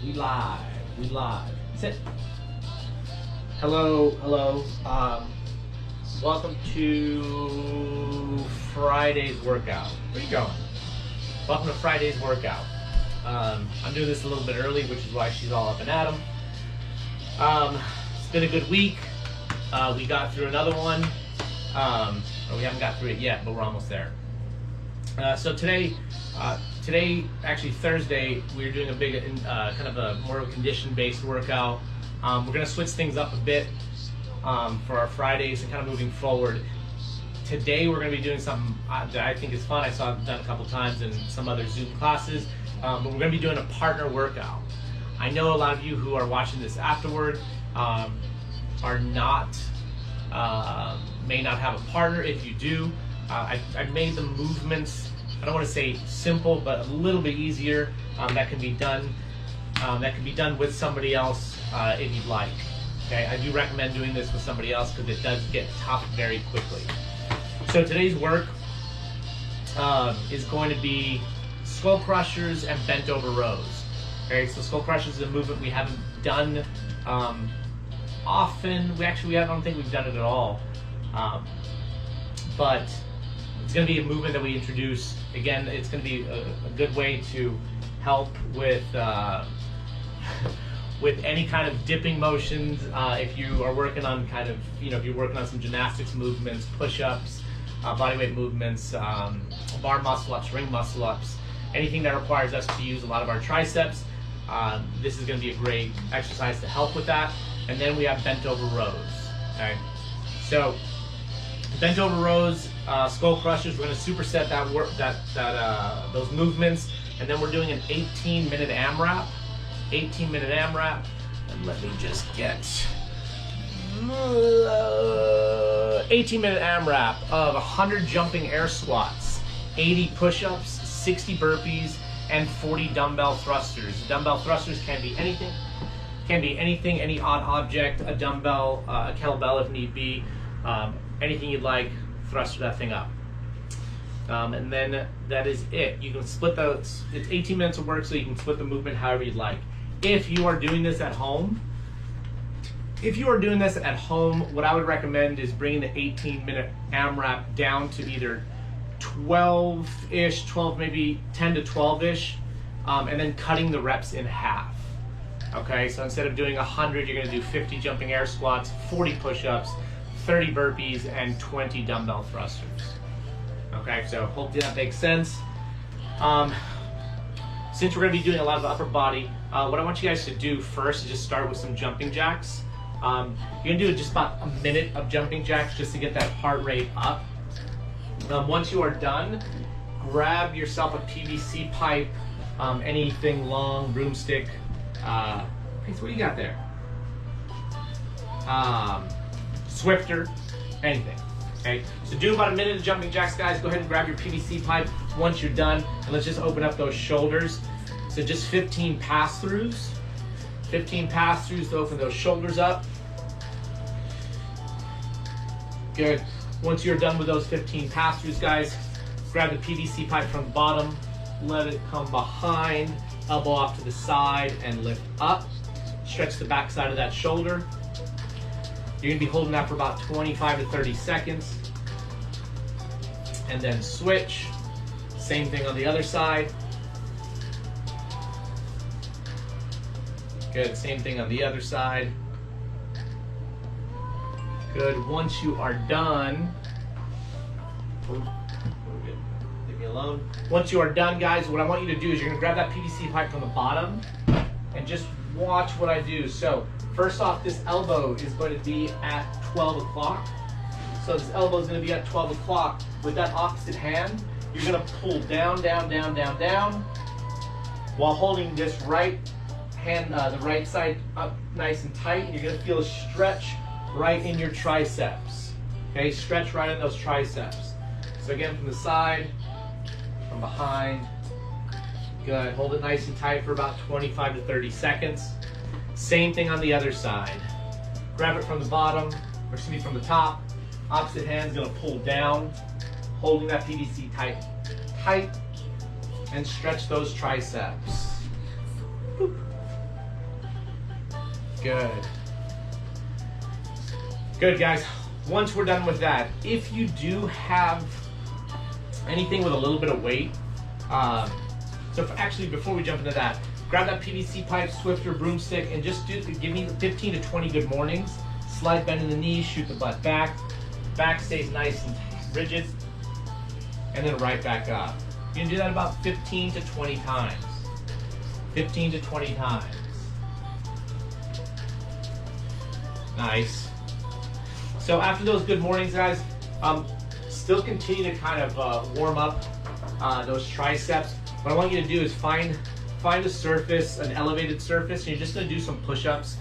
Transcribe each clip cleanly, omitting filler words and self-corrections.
We live. We live. Sit. Hello, hello. Welcome to Friday's workout. Where you going? Welcome to Friday's workout. I'm doing this a little bit early, which is why she's all up and at 'em. It's been a good week. We got through another one. Or we haven't got through it yet, but we're almost there. So today, actually Thursday, we're doing a big, kind of a more of a condition-based workout. We're going to switch things up a bit for our Fridays and kind of moving forward. Today we're going to be doing something that I think is fun. I saw it done a couple times in some other Zoom classes, but we're going to be doing a partner workout. I know a lot of you who are watching this afterward are not, may not have a partner. If you do, I made the movements, I don't want to say simple, but a little bit easier. That can be done with somebody else if you'd like. Okay, I do recommend doing this with somebody else because it does get tough very quickly. So today's work is going to be skull crushers and bent over rows. Okay, so skull crushers is a movement we haven't done often. I don't think we've done it at all. But it's going to be a movement that we introduce. Again, it's going to be a good way to help with with any kind of dipping motions. If you are working on if you're working on some gymnastics movements, push-ups, bodyweight movements, bar muscle-ups, ring muscle-ups, anything that requires us to use a lot of our triceps, this is going to be a great exercise to help with that. And then we have bent over rows. Okay, so bent over rows, skull crushers. We're going to superset those movements, and then we're doing an 18-minute AMRAP. 18-minute AMRAP, and let me just get 18-minute AMRAP of 100 jumping air squats, 80 push-ups, 60 burpees, and 40 dumbbell thrusters. Dumbbell thrusters can be anything. Any odd object, a dumbbell, a kettlebell if need be, anything you'd like, thruster that thing up. And then that is it. You can split those. It's 18 minutes of work, so you can split the movement however you'd like. If you are doing this at home, what I would recommend is bringing the 18-minute AMRAP down to either 12-ish, 12, maybe 10 to 12-ish, and then cutting the reps in half. Okay, so instead of doing 100, you're going to do 50 jumping air squats, 40 push-ups, 30 burpees, and 20 dumbbell thrusters. Okay, so hopefully that makes sense. Since we're going to be doing a lot of upper body, what I want you guys to do first is just start with some jumping jacks. You're going to do just about a minute of jumping jacks just to get that heart rate up. Once you are done, grab yourself a PVC pipe, anything long, broomstick. What do you got there? Swifter, anything. Okay, so do about a minute of jumping jacks, guys. Go ahead and grab your PVC pipe once you're done, and let's just open up those shoulders. So just 15 pass-throughs. 15 pass-throughs to open those shoulders up. Good. Once you're done with those 15 pass-throughs, guys, grab the PVC pipe from the bottom, let it come behind, elbow off to the side, and lift up. Stretch the back side of that shoulder. You're going to be holding that for about 25 to 30 seconds. And then switch. Same thing on the other side. Good. Same thing on the other side. Good. Once you are done, leave me alone. Once you are done, guys, what I want you to do is you're going to grab that PVC pipe from the bottom and just watch what I do. So first off, this elbow is going to be at 12 o'clock. So this elbow is going to be at 12 o'clock. With that opposite hand, you're going to pull down, down, down, down, down, while holding this right hand, the right side up nice and tight. And you're going to feel a stretch right in your triceps. Okay, stretch right in those triceps. So again, from the side, from behind. Good. Hold it nice and tight for about 25 to 30 seconds. Same thing on the other side. Grab it from the bottom, or excuse me, from the top. Opposite hand's gonna pull down, holding that PVC tight, and stretch those triceps. Good. Good, guys. Once we're done with that, if you do have anything with a little bit of weight, actually, before we jump into that, grab that PVC pipe, Swifter, broomstick, and just give me 15 to 20 good mornings. Slight bend in the knees, shoot the butt back. Back stays nice and rigid, and then right back up. You can do that about 15 to 20 times. 15 to 20 times. Nice. So after those good mornings, guys, still continue to kind of warm up those triceps. What I want you to do is find a surface, an elevated surface, and you're just going to do some push-ups.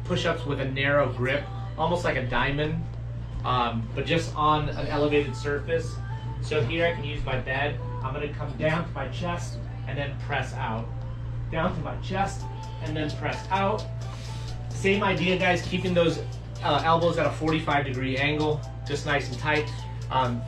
Push-ups with a narrow grip, almost like a diamond, but just on an elevated surface. So here I can use my bed. I'm going to come down to my chest and then press out. Down to my chest and then press out. Same idea, guys, keeping those elbows at a 45-degree angle, just nice and tight. And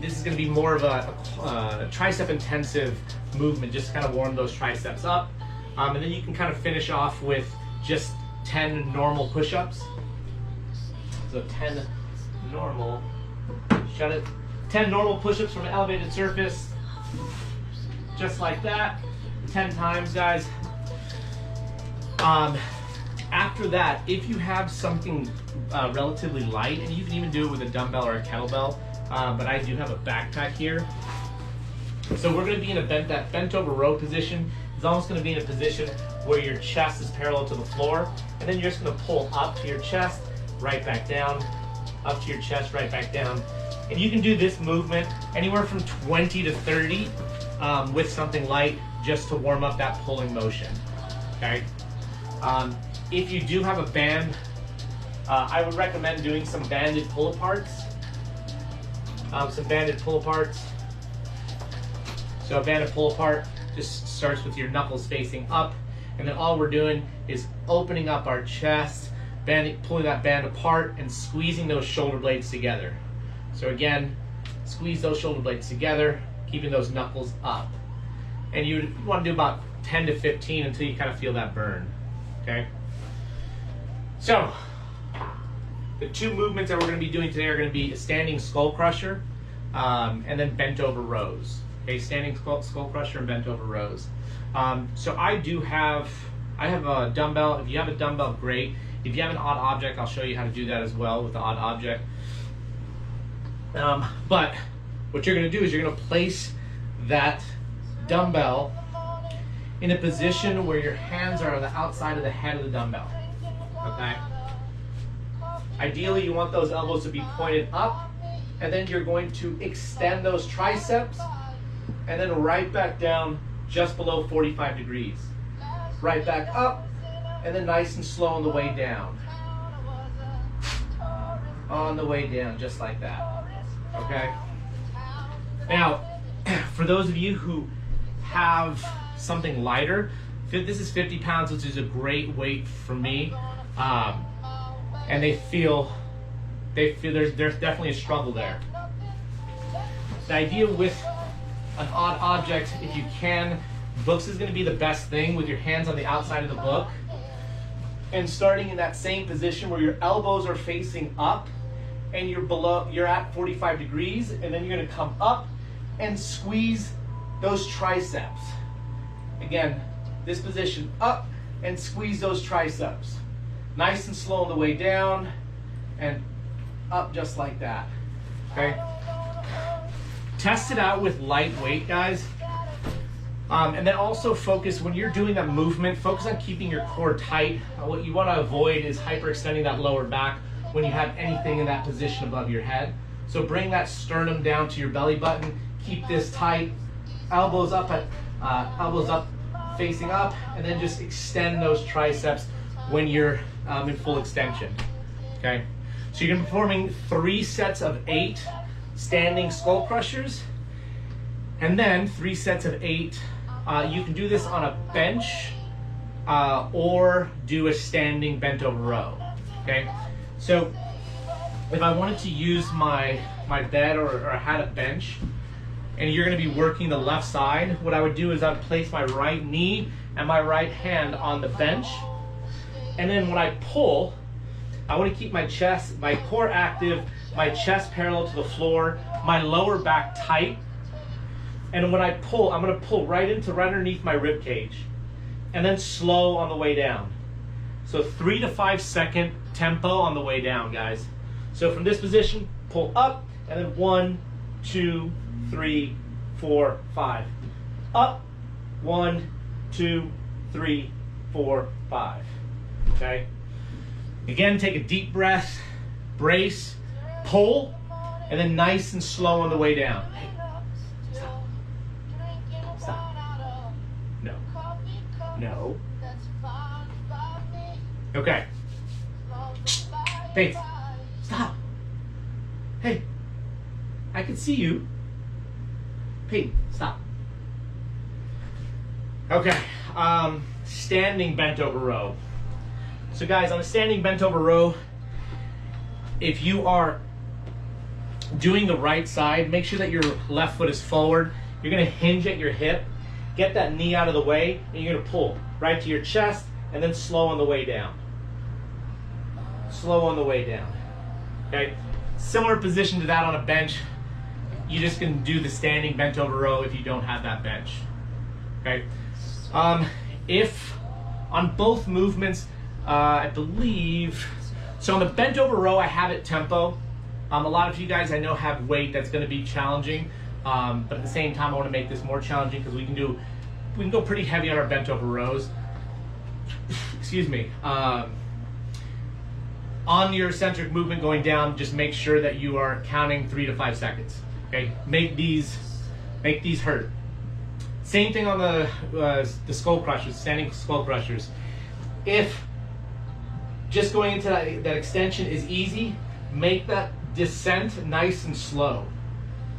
this is going to be more of a tricep intensive movement, just kind of warm those triceps up. And then you can kind of finish off with just 10 normal push-ups. So 10 normal, 10 normal push-ups from an elevated surface, just like that, 10 times, guys. After that, if you have something relatively light, and you can even do it with a dumbbell or a kettlebell, but I do have a backpack here. So we're going to be in that bent over row position. It's almost going to be in a position where your chest is parallel to the floor, and then you're just going to pull up to your chest, right back down, up to your chest, right back down. And you can do this movement anywhere from 20 to 30 with something light, just to warm up that pulling motion. Okay. If you do have a band, I would recommend doing some banded pull-aparts. So a banded pull-apart just starts with your knuckles facing up, and then all we're doing is opening up our chest, pulling that band apart, and squeezing those shoulder blades together. So again, squeeze those shoulder blades together, keeping those knuckles up. And you want to do about 10 to 15 until you kind of feel that burn. Okay? So, the two movements that we're going to be doing today are going to be a standing skull crusher and then bent over rows. Okay, standing skull crusher and bent over rows. So I have a dumbbell. If you have a dumbbell, great. If you have an odd object, I'll show you how to do that as well with the odd object. But what you're going to do is you're going to place that dumbbell in a position where your hands are on the outside of the head of the dumbbell. Okay? Ideally, you want those elbows to be pointed up, and then you're going to extend those triceps, and then right back down just below 45 degrees. Right back up, and then nice and slow on the way down. On the way down, just like that. Okay? Now, for those of you who have something lighter, this is 50 pounds, which is a great weight for me. And they feel there's definitely a struggle there. The idea with an odd object, if you can, books is going to be the best thing with your hands on the outside of the book. And starting in that same position where your elbows are facing up and you're at 45 degrees, and then you're going to come up and squeeze those triceps. Again, this position, up and squeeze those triceps. Nice and slow on the way down and up just like that. Okay? Test it out with light weight, guys. And then also focus, when you're doing that movement, focus on keeping your core tight. What you want to avoid is hyperextending that lower back when you have anything in that position above your head. So bring that sternum down to your belly button. Keep this tight. Elbows up, facing up, and then just extend those triceps when you're in full extension. Okay? So you're going to be performing 3 sets of 8 standing skull crushers, and then 3 sets of 8. You can do this on a bench or do a standing bent over row. Okay? So if I wanted to use my bed or I had a bench, and you're gonna be working the left side, what I would do is I'd place my right knee and my right hand on the bench. And then when I pull, I wanna keep my chest, my core active, my chest parallel to the floor, my lower back tight. And when I pull, I'm gonna pull right underneath my rib cage, and then slow on the way down. So 3 to 5 second tempo on the way down, guys. So from this position, pull up, and then 1, 2, 3, 4, 5. Up, 1, 2, 3, 4, 5. Okay? Again, take a deep breath, brace, pull, and then nice and slow on the way down. Hey, stop. Stop. No. No. Okay. Peyton, stop. Hey, I can see you. Peyton, stop. Okay, standing bent over row. So guys, on a standing bent over row, if you are doing the right side, make sure that your left foot is forward. You're gonna hinge at your hip, get that knee out of the way, and you're gonna pull right to your chest, and then slow on the way down. Slow on the way down, okay? Similar position to that on a bench. You just can do the standing bent over row if you don't have that bench, okay? If on both movements, I believe, so on the bent over row, I have it tempo. A lot of you guys I know have weight that's gonna be challenging, but at the same time, I wanna make this more challenging because we can go pretty heavy on our bent over rows. Excuse me. On your eccentric movement going down, just make sure that you are counting 3 to 5 seconds. Okay, make these hurt. Same thing on the skull crushers, standing skull crushers. If just going into that extension is easy, make that descent nice and slow.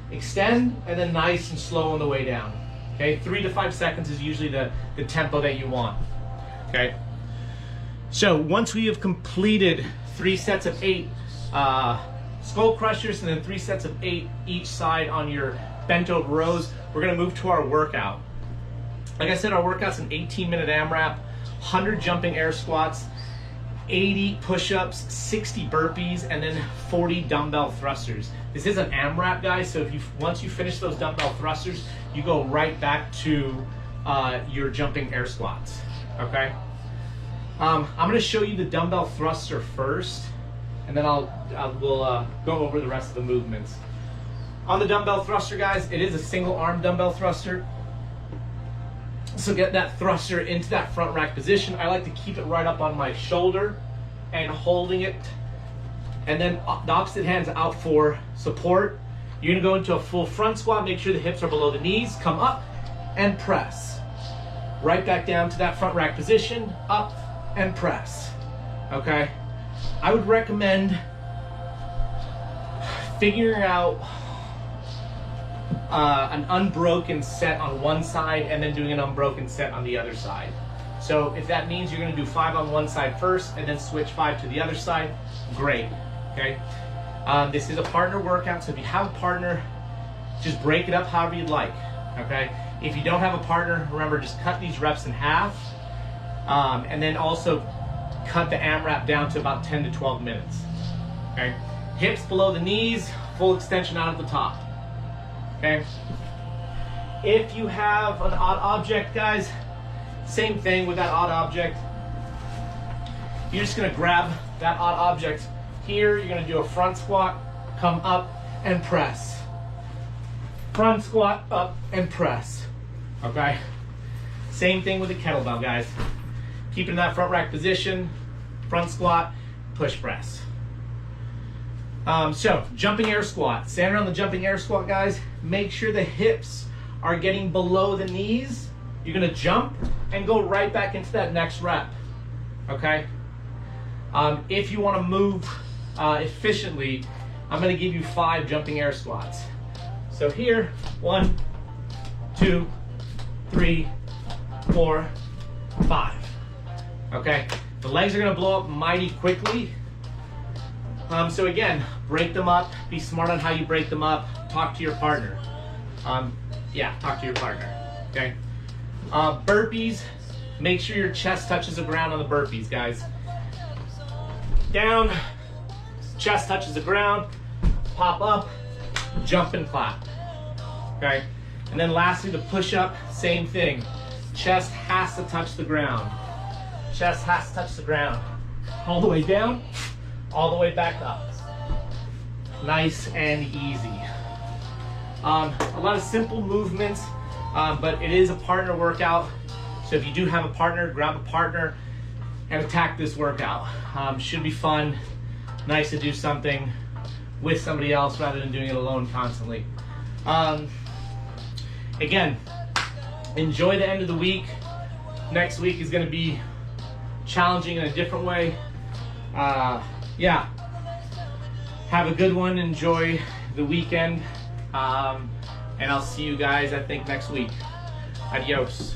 Extend and then nice and slow on the way down. Okay, 3 to 5 seconds is usually the tempo that you want. Okay, so once we have completed 3 sets of 8 skull crushers and then 3 sets of 8 each side on your bent over rows, we're gonna move to our workout. Like I said, our workout's an 18-minute AMRAP, 100 jumping air squats, 80 push-ups, 60 burpees, and then 40 dumbbell thrusters. This is an AMRAP, guys, so once you finish those dumbbell thrusters, you go right back to your jumping air squats, okay? I'm gonna show you the dumbbell thruster first, and then we'll go over the rest of the movements. On the dumbbell thruster, guys, it is a single arm dumbbell thruster. So get that thruster into that front rack position. I like to keep it right up on my shoulder and holding it. And then the opposite hand's out for support. You're gonna go into a full front squat, make sure the hips are below the knees, come up and press. Right back down to that front rack position, up and press, okay? I would recommend figuring out an unbroken set on one side and then doing an unbroken set on the other side. So if that means you're gonna do 5 on one side first and then switch 5 to the other side, great, okay? This is a partner workout, so if you have a partner, just break it up however you'd like, okay? If you don't have a partner, remember, just cut these reps in half, and then also cut the AMRAP down to about 10 to 12 minutes, okay? Hips below the knees, full extension out at the top. Okay. If you have an odd object, guys, same thing with that odd object. You're just gonna grab that odd object here. You're gonna do a front squat, come up and press. Front squat, up and press. Okay. Same thing with the kettlebell, guys. Keep it in that front rack position, front squat, push press. So, jumping air squat. Stand around the jumping air squat, guys. Make sure the hips are getting below the knees. You're gonna jump and go right back into that next rep, okay? If you wanna move efficiently, I'm gonna give you 5 jumping air squats. So here, 1, 2, 3, 4, 5, okay? The legs are gonna blow up mighty quickly. So again, break them up, be smart on how you break them up, talk to your partner. Yeah, talk to your partner. Okay. Burpees. Make sure your chest touches the ground on the burpees, guys. Down, chest touches the ground, pop up, jump and clap. Okay. And then lastly, the push-up, same thing. Chest has to touch the ground. Chest has to touch the ground. All the way down, all the way back up. Nice and easy. A lot of simple movements, but it is a partner workout. So if you do have a partner, grab a partner and attack this workout. Should be fun. Nice to do something with somebody else rather than doing it alone constantly. Again, enjoy the end of the week. Next week is going to be challenging in a different way. Yeah, have a good one. Enjoy the weekend. And I'll see you guys, I think, next week. Adios.